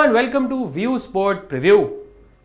Hello and welcome to view sport preview.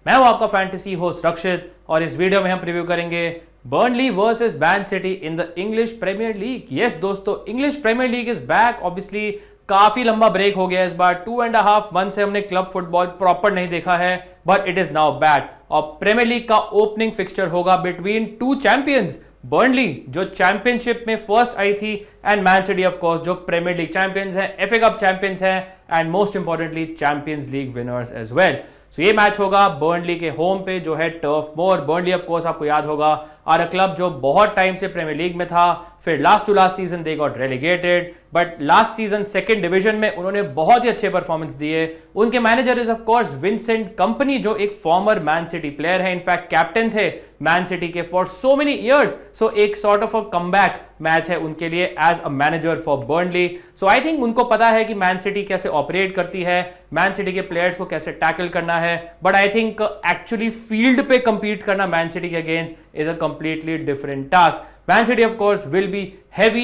मैं हूं आपका फैंटेसी होस्ट रक्षित और इस वीडियो में हम प्रीव्यू करेंगे Burnley versus man City in the English Premier League. Yes दोस्तों, English Premier League is back. Obviously काफी लंबा ब्रेक हो गया इस बार, 2.5 मंथ से हमने क्लब फुटबॉल प्रॉपर नहीं देखा है, but it is now back. और प्रीमियर लीग का ओपनिंग फिक्सचर होगा बिटवीन टू चैंपियंस, बर्नली जो चैंपियनशिप में फर्स्ट आई थी and Man City of course जो प्रीमियर लीग चैंपियंस हैं, एफए कप चैंपियंस हैं and most importantly Champions League winners as well. So ये मैच होगा बर्नली के होम पे जो है Turf Moor. Burnley of course आपको याद होगा आर अ क्लब जो बहुत टाइम से प्रीमियर लीग में था, फिर last two last season they got relegated, but last season second division में उन्होंने बहुत ही अच्छे परफॉर्मेंस दिए। उनके manager is of course Vincent Kompany जो एक फॉर्मर मैन सिटी प्लेयर है, इनफैक्ट कैप्टन थे मैन सिटी के for so many years. So एक sort of a comeback match है उनके लिए as a manager for Burnley. So I think उनको पता है कि मैन सिटी कैसे ऑपरेट करती है, मैन सिटी के प्लेयर्स को कैसे टैकल करना है, but I think actually field पे कंपीट करना मैन सिटी के against is a completely different task. Man City of course will be heavy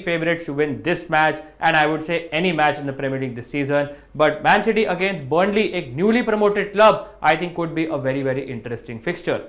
favorites to win this match and I would say any match in the Premier League this season. But Man City against Burnley, एक newly promoted club, I think could be a very interesting fixture.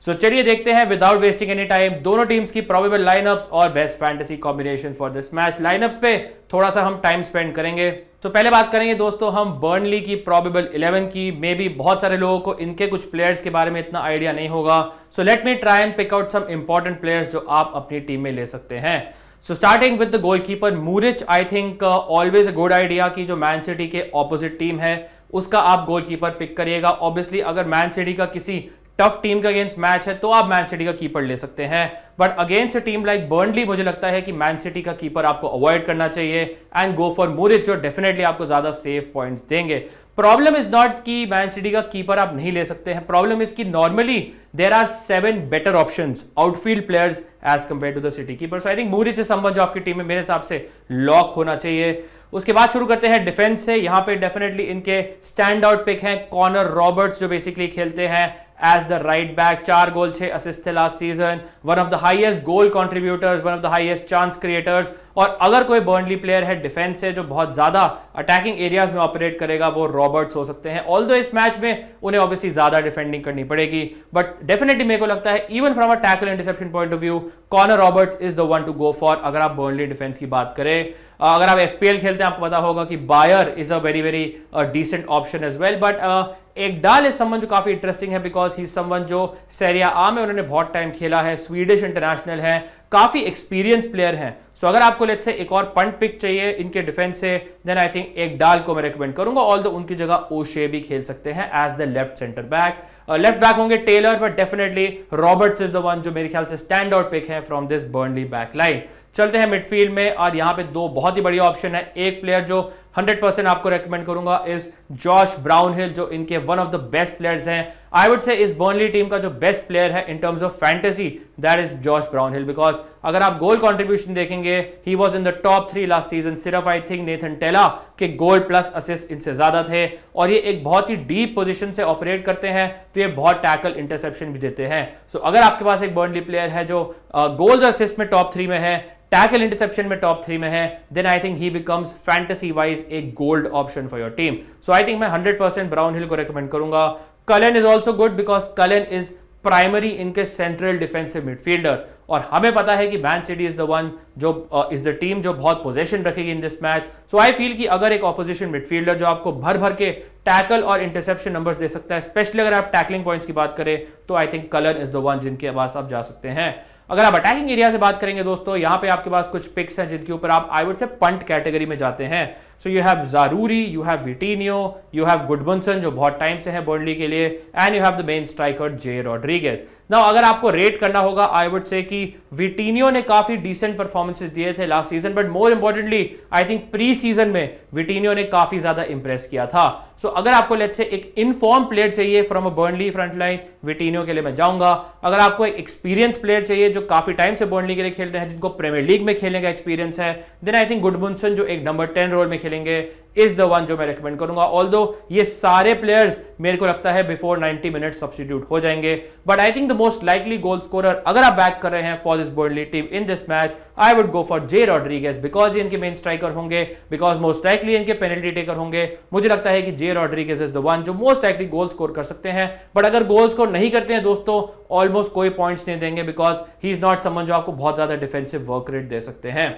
So चलिए देखते हैं without wasting any time दोनों teams की probable line-ups और best fantasy combination for this match. Line-ups पे थोड़ा सा हम टाइम स्पेंड करेंगे। तो पहले बात करेंगे दोस्तों हम बर्नली की प्रोबेबल 11 की। मे बी बहुत सारे लोगों को इनके कुछ प्लेयर्स के बारे में इतना आइडिया नहीं होगा, so let me try and pick out some important players जो आप अपनी टीम में ले सकते हैं। So starting with the goalkeeper Muric, I think always a good idea कि जो मैन सिटी के ऑपोजिट टीम है उसका आप गोलकीपर पिक करिएगा। ऑब्वियसली अगर मैन सिटी का किसी टफ टीम के अगेंस्ट मैच है तो आप मैन सिटी का कीपर ले सकते हैं, but against a team like Burnley मुझे लगता है कि मैन सिटी का कीपर आपको अवॉइड करना चाहिए एंड गो फॉर मूरिच जो डेफिनेटली आपको ज्यादा सेफ पॉइंट्स देंगे। प्रॉब्लम इज नॉट कि मैन सिटी का कीपर आप नहीं ले सकते हैं, प्रॉब्लम इज कि normally there are 7 better options outfield players as compare to the city keeper. So I think Muric is someone जो आपकी टीम में मेरे हिसाब से लॉक होना चाहिए। उसके बाद शुरू करते हैं डिफेंस से। यहां पे डेफिनेटली इनके स्टैंड आउट पिक हैं कॉनर रॉबर्ट्स जो बेसिकली खेलते हैं as the right back, 4 goal 6 assist थे last season, one of the highest goal contributors, one of the highest chance creators. और अगर कोई बर्नली प्लेयर है डिफेंस से जो बहुत ज्यादा अटैकिंग एरियाज में ऑपरेट करेगा वो रॉबर्ट्स हो सकते हैं। ऑल्दो इस मैच में उन्हें ऑब्वियसली ज्यादा डिफेंडिंग करनी पड़ेगी, बट डेफिनेटली मेरे को लगता है even from a tackle and reception point of view Conor Roberts is the one to go for अगर आप बर्नली डिफेंस की बात करें। अगर आप एफपीएल खेलते हैं आपको पता होगा कि Beyer is a very decent option as well, but एक डाल इज समवन जो काफी इंटरेस्टिंग है बिकॉज ही समवन जो सेरिया आ में उन्होंने बहुत टाइम खेला है, स्वीडिश इंटरनेशनल है, काफी एक्सपीरियंस प्लेयर हैं। सो अगर आपको लेट्स से एक और पंट पिक चाहिए इनके डिफेंस से देन आई थिंक एक डाल को मैं रिकमेंड करूंगा, ऑल्दो उनकी जगह ओशे भी खेल सकते हैं as the left centre back. Left back होंगे Taylor, but definitely Roberts is the one जो मेरे ख्याल से स्टैंड आउट पिक है from this Burnley back line. चलते हैं मिडफील्ड में और यहां पे दो बहुत ही बढ़िया ऑप्शन है। एक प्लेयर जो 100% आपको रेकमेंड करूंगा इज जॉश ब्राउनहिल जो इनके one of the best players हैं। आई वुड से इस बर्नली टीम का जो बेस्ट प्लेयर है in terms of fantasy that is Josh Brownhill, because अगर आप गोल कंट्रीब्यूशन देखेंगे he was in the top 3 last season. सिर्फ आई थिंक नेथन टेला के गोल प्लस असिस्ट इनसे ज्यादा थे और ये एक बहुत ही डीप पोजीशन से ऑपरेट करते हैं तो ये बहुत टैकल इंटरसेप्शन भी देते हैं। सो अगर आपके पास एक बर्नली प्लेयर है जो गोल्स और असिस्ट में टॉप 3 में है, टैकल इंटरसेप्शन में टॉप 3 में है, then I think he becomes fantasy wise a gold option for your team. So I think मैं 100% ब्राउनहिल को रेकमेंड करूंगा। Cullen is also good because Cullen is primary इनके सेंट्रल डिफेंसिव मिडफील्डर और हमें पता है कि man city is the one जो इज द टीम जो बहुत पोजीशन रखेगी in this match. So I feel कि अगर एक ऑपोजिशन मिडफील्डर जो आपको भर के टैकल और इंटरसेप्शन नंबर्स दे सकता है, स्पेशली अगर आप टैकलिंग पॉइंट्स की बात करें तो I think kiln is the one जिनके पास आप जा सकते हैं। अगर आप अटैकिंग एरिया से बात करेंगे दोस्तों यहां पे आपके पास कुछ पिक्स हैं जिनके ऊपर आप I would say punt category में जाते हैं। So you have Zaroury, you have Vitinho, you have Gudmundsson जो बहुत टाइम से है बर्नली के लिए and you have the main striker Jay Rodriguez. Now अगर आपको रेट करना होगा आई वुड से कि विटिनियो ने काफी डिसेंट परफॉर्मेंसेस दिए थे last season, but more importantly I think pre season में विटिनियो ने काफी ज्यादा इंप्रेस किया था। सो अगर आपको लेट्स से एक इनफॉर्म प्लेयर चाहिए from a Burnley front line, Vitinho के लिए मैं जाऊंगा। अगर आपको एक एक्सपीरियंस प्लेयर चाहिए जो काफी टाइम से बर्नली के लिए खेल रहे हैं, जिनको प्रीमियर लीग में खेलने का एक्सपीरियंस है, देन आई थिंक गुडमुनसन जो एक नंबर 10 रोल में खेलेगा खेलेंगे इज द वन जो मैं रेकमेंड करूंगा। ऑल्दो ये सारे प्लेयर्स मेरे को लगता है बिफोर 90 मिनट सब्स्टिट्यूट हो जाएंगे, but I think the most likely goal scorer अगर आप बैक कर रहे हैं for this Burnley team in this match, I would go for J Rodriguez, because इनके मेन स्ट्राइकर होंगे, बिकॉज मोस्ट लाइकली इनके पेनल्टी टेकर होंगे। मुझे लगता है कि J Rodriguez is the one जो मोस्ट लाइकली गोल स्कोर कर सकते हैं, बट अगर गोल स्कोर नहीं करते हैं दोस्तों ऑलमोस्ट कोई पॉइंट्स नहीं देंगे, because he is not someone जो आपको बहुत ज्यादा डिफेंसिव वर्क रेट दे सकते हैं।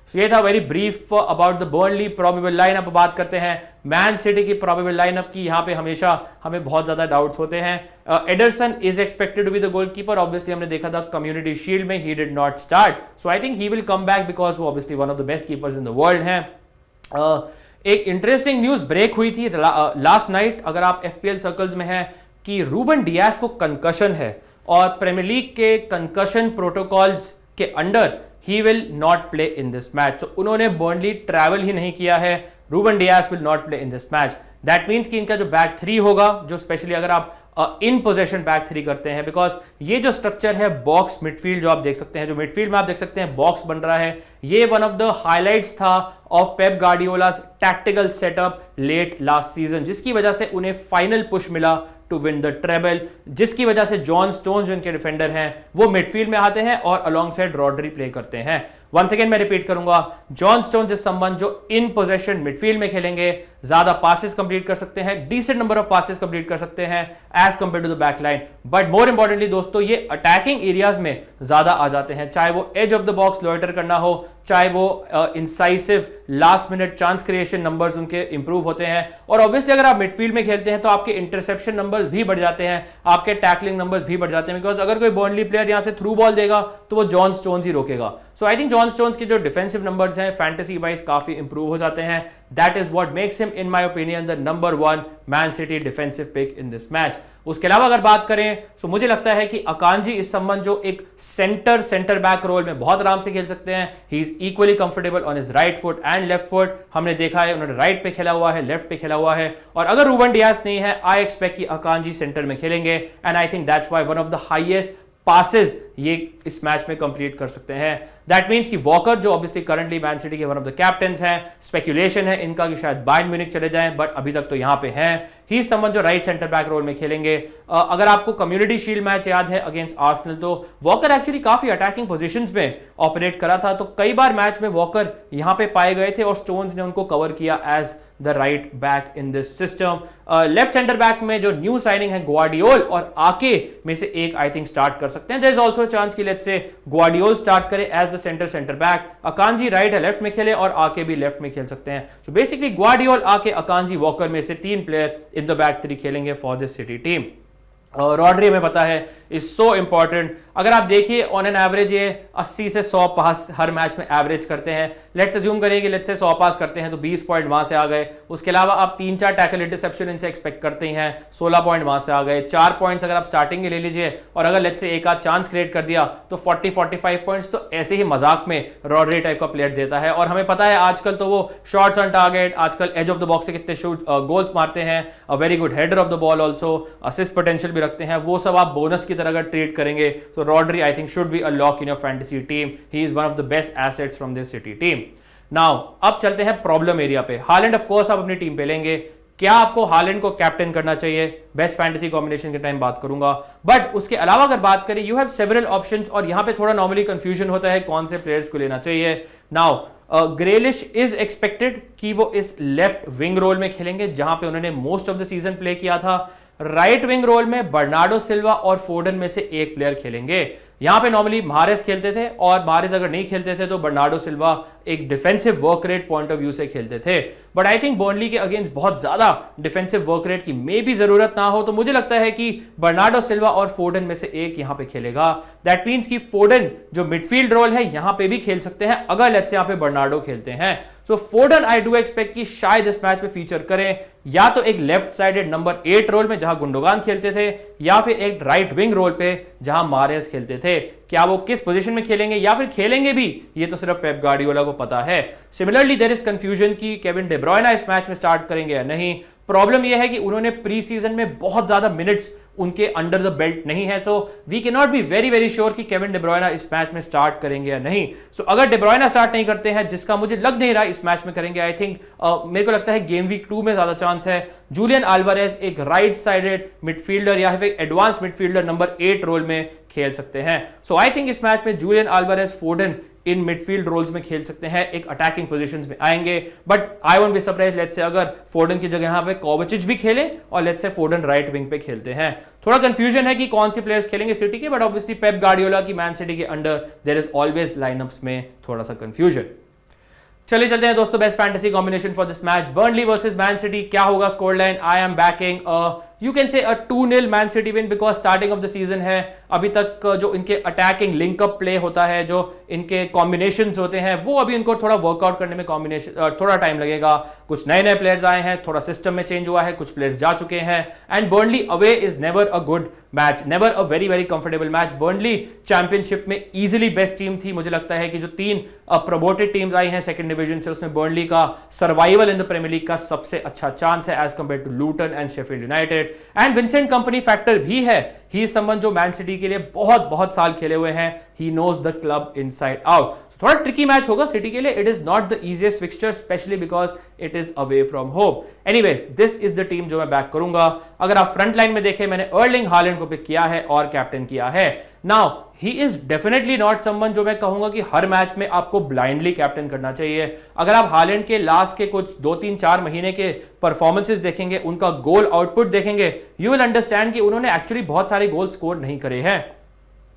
So, ये था very brief about the Burnley probable lineup. बात करते हैं मैन सिटी की प्रोबेबल लाइनअप की। यहां पे हमेशा हमें बहुत ज्यादा डाउट्स होते हैं। Ederson is expected to be the goalkeeper, obviously हमने देखा था कम्युनिटी शील्ड में he did not start, so I think he will come back because वो obviously one of the best keepers in the world हैं। एक interesting news break हुई थी last night, अगर आप एफपीएल सर्कल्स में हैं, कि रूबन डियास को कंकशन है और प्रीमियर लीग के कंकशन प्रोटोकॉल्स के under he will not play in this match. So उन्होंने बर्नली ट्रैवल ही नहीं किया है, Ruben Dias will not play in this match. That means कि इनका जो बैक थ्री होगा, जो स्पेशली अगर आप इन पोजेशन बैक थ्री करते हैं, बिकॉज ये जो स्ट्रक्चर है बॉक्स मिडफील्ड जो आप देख सकते हैं, जो मिडफील्ड में आप देख सकते हैं बॉक्स बन रहा है, ये वन ऑफ द हाइलाइट्स था of Pep Guardiola's tactical setup late last season, जिसकी वजह से उन्हें फाइनल पुश मिला टू विन द ट्रेबल, जिसकी वजह से जॉन स्टोन्स जो इनके डिफेंडर हैं वो मिडफील्ड में आते हैं और अलोंग साइड रॉड्री प्ले करते हैं। वंस अगेन मैं रिपीट करूंगा, जॉन स्टोन्स इज समवन जो इन पोजेशन मिडफील्ड में खेलेंगे, ज्यादा पासेस कंप्लीट कर सकते हैं, decent number of passes complete कर सकते हैं as compare to the back line, but more importantly दोस्तों ये अटैकिंग एरियाज में ज्यादा आ जाते हैं, चाहे वो edge of the box loiter करना हो, चाहे वो incisive last minute chance creation numbers उनके इंप्रूव होते हैं, और ऑब्वियसली अगर आप मिडफील्ड में खेलते हैं तो आपके इंटरसेप्शन नंबर्स भी बढ़ जाते हैं, आपके टैकलिंग नंबर्स भी बढ़ जाते हैं, बिकॉज अगर कोई बर्नली प्लेयर यहां से थ्रू बॉल देगा तो वो जॉन स्टोन्स ही रोकेगा। So I think John Stones के जो डिफेंसिव नंबर्स हैं फैंटेसी वाइज काफी इंप्रूव हो जाते हैं। That is what makes him in my opinion the number 1 man city defensive pick in this match. उसके अलावा अगर बात करें तो मुझे लगता है कि अकांजी इस संबंध जो एक सेंटर बैक रोल में बहुत आराम से खेल सकते हैं। He is equally comfortable on his right foot and left foot, हमने देखा है उन्होंने राइट पे खेला हुआ है, लेफ्ट पे खेला हुआ है, और अगर रूबन डियास नहीं है आई एक्सपेक्ट कि अकांजी सेंटर में खेलेंगे, and I think that's why one of the highest passes ये इस मैच में कंप्लीट कर सकते हैं। दैट मींस कि वॉकर जो ऑब्वियसली करंटली मैन सिटी के वन ऑफ द कैप्टन्स हैं, स्पेक्यूलेशन है इनका कि शायद बायर्न म्यूनिख चले जाएं, बट अभी तक तो यहां पे हैं, ही समवन जो राइट सेंटर बैक रोल में खेलेंगे। अगर आपको कम्युनिटी शील्ड मैच याद है अगेंस्ट आर्सेनल, तो वॉकर एक्चुअली काफी अटैकिंग पोजीशंस में ऑपरेट करा था, तो कई बार मैच में वॉकर यहां पे पाए गए थे और स्टोन्स ने उनको कवर किया as the right back in this system. Left centre back में जो न्यू साइनिंग है ग्वार्डियोल और आके में से एक आई थिंक स्टार्ट कर सकते हैं। There is also a chance कि लेट्स से ग्वार्डियोल स्टार्ट करे as the centre back, Akanji right है लेफ्ट में खेले और आके भी लेफ्ट में खेल सकते हैं। सो बेसिकली ग्वार्डियोल, आके, अकांजी, वॉकर में से 3 प्लेयर इन द बैक 3 खेलेंगे for this city team. Rodri हमें पता है इज सो इंपॉर्टेंट। अगर आप देखिए ऑन एन एवरेज ये 80 से 100 पास हर मैच में एवरेज करते हैं। लेट्स अज्यूम करें कि लेट्स से 100 पास करते हैं तो 20 पॉइंट वहां से आ गए। उसके अलावा आप 3-4 टैकल इंटरसेप्शन इनसे एक्सपेक्ट करते हैं, 16 पॉइंट वहां से आ गए। 4 पॉइंट्स अगर आप स्टार्टिंग में ले लीजिए और अगर लेट्स से एक आध चांस क्रिएट कर दिया तो 40-45 पॉइंट्स तो ऐसे ही मजाक में रॉड्री टाइप का प्लेयर देता है। और हमें पता है आजकल तो वो शॉट्स ऑन टारगेट, आजकल एज ऑफ द बॉक्स से कितने शूट गोल्स मारते हैं, a very good header of the ball, also assist potential भी रखते हैं, वो सब आप बोनस की तरह अगर ट्रीट करेंगे तो Rodri I think should be a lock in your fantasy team. He is one of the best assets from this city team. Now अब चलते हैं प्रॉब्लम एरिया पे। हालैंड ऑफ कोर्स आप अपनी टीम पे लेंगे। क्या आपको हालैंड को कैप्टन करना चाहिए? बेस्ट फैंटेसी कॉम्बिनेशन के टाइम बात करूंगा, बट उसके अलावा अगर बात करें यू हैव सेवरल ऑप्शंस और यहां पे थोड़ा नॉर्मली कंफ्यूजन होता है कौन से प्लेयर्स को लेना चाहिए। नाउ ग्रेलिश इज एक्सपेक्टेड कि वो इस लेफ्ट विंग रोल में खेलेंगे जहां पे उन्होंने most of the season play किया था। राइट विंग रोल में बर्नार्डो सिल्वा और फोर्डन में से एक प्लेयर खेलेंगे। यहां पे नॉर्मली मारेस खेलते थे और मारेस अगर नहीं खेलते थे तो बर्नार्डो सिल्वा एक defensive work rate point of view से खेलते थे। बट आई थिंक बर्नली के अगेंस्ट बहुत ज्यादा डिफेंसिव वर्क रेट की मे भी जरूरत ना हो, तो मुझे लगता है कि बर्नार्डो सिल्वा और फोर्डन में से एक यहां पे खेलेगा। दैट मींस कि फोर्डन जो मिडफील्ड रोल है यहां पे भी खेल सकते हैं अगर लेट्स से यहां पे बर्नार्डो खेलते हैं। सो फोर्डन आई डू एक्सपेक्ट कि शायद इस मैच में फीचर करें, या तो एक लेफ्ट साइडेड नंबर 8 रोल में जहां गुंडोगान खेलते थे, या फिर एक राइट विंग रोल पे जहां मारेस खेलते थे। क्या वो किस पोजीशन में खेलेंगे या फिर खेलेंगे भी, ये तो सिर्फ पेप गार्डियोला को पता है। सिमिलरली देयर इज कंफ्यूजन कि केविन डे ब्रुयने इस मैच में स्टार्ट करेंगे या नहीं। प्रॉब्लम यह है कि उन्होंने प्री सीजन में बहुत ज्यादा मिनट्स उनके अंडर द बेल्ट नहीं है, so we can not be very very sure कि केविन डी ब्रुयना इस मैच में स्टार्ट करेंगे या नहीं। सो अगर डी ब्रुयना स्टार्ट नहीं करते हैं, जिसका मुझे लग नहीं रहा इस मैच में करेंगे, आई थिंक मेरे को लगता है गेम वीक 2 में ज्यादा चांस है जूलियन अल्वारेज एक राइट साइडेड मिडफील्डर या फिर एडवांस मिडफील्डर नंबर 8 रोल में खेल सकते हैं। सो आई थिंक इस मैच में जूलियन अल्वारेज फोर्डन इन मिडफील्ड रोल्स में खेल सकते हैं, एक अटैकिंग पोजीशंस में आएंगे, but I won't be surprise let's say अगर फोर्डन की जगह यहां पे कोवाचिच भी खेले और लेट्स से फोर्डन राइट विंग पे खेलते हैं। थोड़ा कंफ्यूजन है कि कौन से प्लेयर्स खेलेंगे सिटी के, बट ऑब्वियसली पेप गार्डियोला की मैन सिटी के under there is always lineups में थोड़ा सा कंफ्यूजन। चलिए चलते हैं दोस्तों best fantasy combination for this match, Burnley versus man city. क्या होगा score line? I am backing you can say 2-0 man city win, because starting of the season है, अभी तक जो इनके अटैकिंग लिंकअप प्ले होता है, जो इनके कॉम्बिनेशंस होते हैं, वो अभी इनको थोड़ा वर्कआउट करने में कॉम्बिनेशन थोड़ा टाइम लगेगा। कुछ नए नए प्लेयर्स आए हैं, थोड़ा सिस्टम में चेंज हुआ है, कुछ प्लेयर्स जा चुके हैं, and Burnley away is never a good match, never a very very comfortable match. Burnley championship में इजीली बेस्ट टीम थी, मुझे लगता है कि जो 3 प्रमोटेड टीम्स आई हैं सेकंड डिवीजन से, उसमें बर्नली का survival in the Premier League का सबसे अच्छा चांस है as compare to Luton and Sheffield United. And Vincent Kompany factor भी है, ही इज समवन जो मैन सिटी के लिए बहुत साल खेले हुए हैं, he knows the club inside out. थोड़ा ट्रिकी मैच होगा सिटी के लिए, it is not the easiest fixture specially because it is away from home. Anyways this is the team जो मैं बैक करूंगा। अगर आप फ्रंट लाइन में देखें, मैंने अर्लिंग हालैंड को पिक किया है और कैप्टन किया है। Now he is definitely not someone जो मैं कहूंगा कि हर मैच में आपको ब्लाइंडली कैप्टन करना चाहिए। अगर आप हालैंड के लास्ट के कुछ 2-3-4 महीने के परफॉर्मेंसेस देखेंगे, उनका गोल आउटपुट देखेंगे, यू विल अंडरस्टैंड कि उन्होंने एक्चुअली बहुत सारे गोल स्कोर नहीं करे हैं,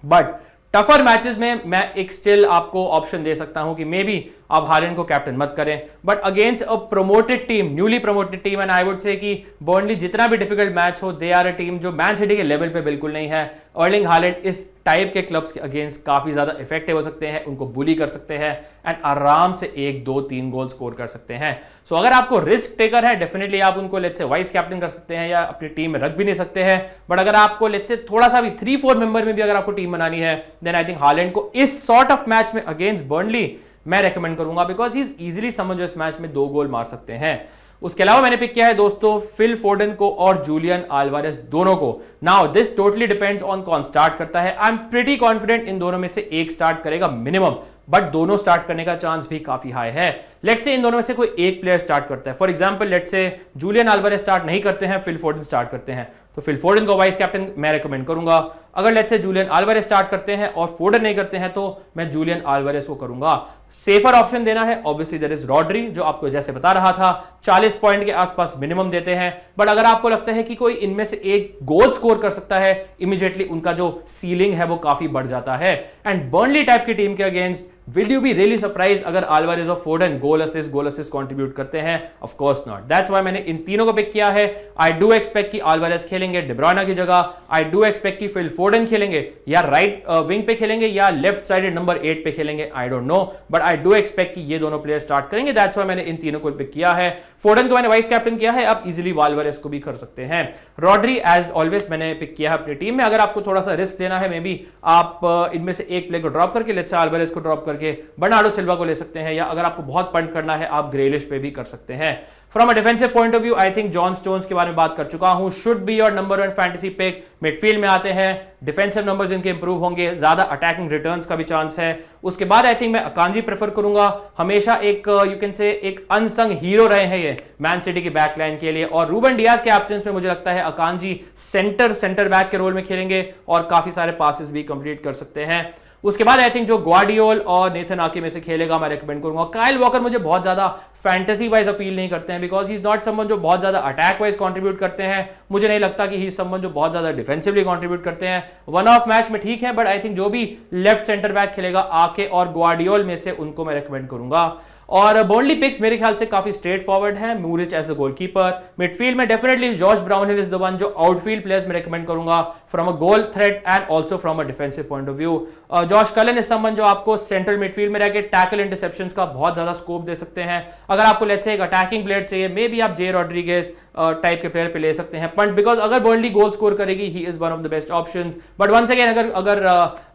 बट टफर मैचेस में मैं एक स्टिल आपको ऑप्शन दे सकता हूं कि मे बी आप हालैंड को कैप्टन मत करें, but against a promoted team, newly promoted team, and I would से कि बर्नली जितना भी डिफिकल्ट मैच हो, दे आर अ टीम जो मैन सिटी के लेवल पे बिल्कुल नहीं है। अर्लिंग हालैंड इस टाइप के क्लब्स के अगेंस्ट काफी ज्यादा इफेक्टिव हो सकते हैं, उनको बुली कर सकते हैं एंड आराम से 1-2-3 गोल स्कोर कर सकते हैं। सो अगर आपको रिस्क टेकर है, डेफिनेटली आप उनको लेट्स से वाइस कैप्टन कर सकते हैं या अपनी टीम में रख भी नहीं सकते हैं, बट अगर आपको लेट्स से थोड़ा सा भी 3-4 मेंबर में भी अगर आपको टीम बनानी है, देन आई थिंक हालैंड को इस सॉर्ट ऑफ मैच में अगेंस्ट बर्नली मैं रेकमेंड करूंगा, बिकॉज ही इज इजीली समझ जो इस मैच में 2 गोल मार सकते हैं। उसके अलावा मैंने पिक किया है दोस्तों फिल फोर्डन को और जूलियन अल्वारेज दोनों को। Now this totally depends on कौन स्टार्ट करता है। I am pretty confident in दोनों में से एक स्टार्ट करेगा मिनिमम, बट दोनों स्टार्ट करने का चांस भी काफी हाई है। लेट्स से इन दोनों में से कोई एक प्लेयर स्टार्ट करता है, for example let's say Julian Alvarez start नहीं करते हैं, फिल फोर्डन स्टार्ट करते हैं, तो फिल फोर्डन को वाइस कैप्टन मैं रेकमेंड करूंगा। अगर let's say Julian Alvarez start करते हैं और फोर्डन नहीं करते हैं, तो मैं जूलियन अल्वारेज को करूंगा। सेफर ऑप्शन देना है, ऑब्वियसली देयर इज रॉड्री, जो आपको जैसे बता रहा था 40 पॉइंट के आसपास मिनिमम देते हैं, बट अगर आपको लगता है कि कोई इनमें से एक गोल स्कोर कर सकता है, इमीडिएटली उनका जो सीलिंग है वो काफी बढ़ जाता है। एंड बर्नली टाइप की टीम के against will you be really surprise अगर अल्वारेज और फोर्डन गोल असिस्ट कंट्रीब्यूट करते हैं? Of course not. That's why मैंने इन तीनों को पिक किया है। आई डू एक्सपेक्ट कि अल्वारेज खेलेंगे डी ब्रुयना की जगह, आई डू एक्सपेक्ट कि फिल फोर्डन खेलेंगे या राइट विंग पे खेलेंगे या लेफ्ट साइडेड नंबर 8 पे खेलेंगे, I don't know, but I do expect कि ये दोनों प्लेयर स्टार्ट करेंगे। दैट्स व्हाई मैंने इन तीनों को पिक किया है। फोर्डन को मैंने वाइस कैप्टन किया है, आप इजीली अल्वारेज को भी कर सकते हैं। रॉड्री एज ऑलवेज मैंने पिक किया है अपनी टीम में। अगर आपको थोड़ा सा रिस्क लेना है, मे बी आप इनमें से एक प्लेयर को ड्रॉप करके लेट्स से अल्वारेज को ड्रॉप करके बर्नार्डो सिल्वा को ले सकते हैं, या अगर आपको बहुत पंट करना है आप ग्रेलिश पे भी कर सकते हैं। From a defensive point of view I think John Stones के बारे में बात कर चुका हूं, should be your number 1 fantasy pick. Midfield में आते हैं, डिफेंसिव नंबर्स इनके इंप्रूव होंगे, ज्यादा अटैकिंग रिटर्न्स का भी चांस है। उसके बाद आई थिंक मैं अकांजी प्रेफर करूंगा, हमेशा एक यू कैन से एक अनसंग हीरो रहे हैं ये मैन सिटी की बैकलाइन के लिए, और रूबन डियाज के एब्सेंस में मुझे लगता है अकांजी सेंटर बैक के रोल में खेलेंगे और काफी सारे पासेस भी कंप्लीट कर सकते हैं। उसके बाद आई थिंक जो ग्वार्डियोल और नेथन आके में से खेलेगा मैं रेकमेंड करूंगा। काइल वॉकर मुझे बहुत ज्यादा फैंटेसी वाइज अपील नहीं करते हैं, because he is not someone जो बहुत ज्यादा अटैक वाइज कंट्रीब्यूट करते हैं। मुझे नहीं लगता कि ही इज समवन जो बहुत ज्यादा डिफेंसिवली कंट्रीब्यूट करते हैं। वन ऑफ मैच में ठीक है, बट आई थिंक जो भी लेफ्ट सेंटर बैक खेलेगा आके और ग्वार्डियोल में से उनको मैं रेकमेंड करूंगा। और बर्नली पिक्स मेरे ख्याल से काफी स्ट्रेट फॉरवर्ड है। Muric as a goalkeeper, midfield में definitely Josh Brownhill is the one जो आउटफील्ड प्लेयर्स में रेकमेंड करूंगा from a goal threat and also from a defensive point of view. Josh Cullen is someone जो आपको central midfield में रहकर tackle interceptions का बहुत ज्यादा स्कोप दे सकते हैं। अगर आपको लेट्स से एक अटैकिंग प्लेयर चाहिए, मे बी आप जे रॉड्रिगेज टाइप के प्लेयर पे ले सकते हैं, बट बिकॉज अगर बर्नली गोल स्कोर करेगी he is one of the best options. But once again अगर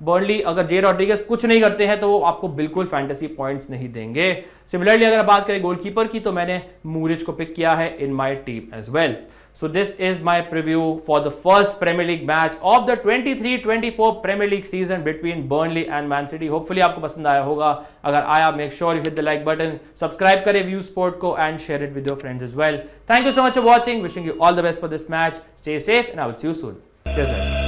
बर्नली अगर जे रॉड्रिगेज कुछ नहीं करते हैं तो वो आपको बिल्कुल फैंटेसी पॉइंट्स नहीं देंगे। सिमिलरली अगर बात करें गोलकीपर की, तो मैंने मूरिच को पिक किया है in my team as well. So this is my preview for the first Premier League match of the 23-24 Premier League season between Burnley and Man City. Hopefully आपको पसंद आया होगा. अगर आया, make sure you hit the like button, subscribe करें View Sport को and share it with your friends as well. Thank you so much for watching. Wishing you all the best for this match. Stay safe and I will see you soon. Cheers guys.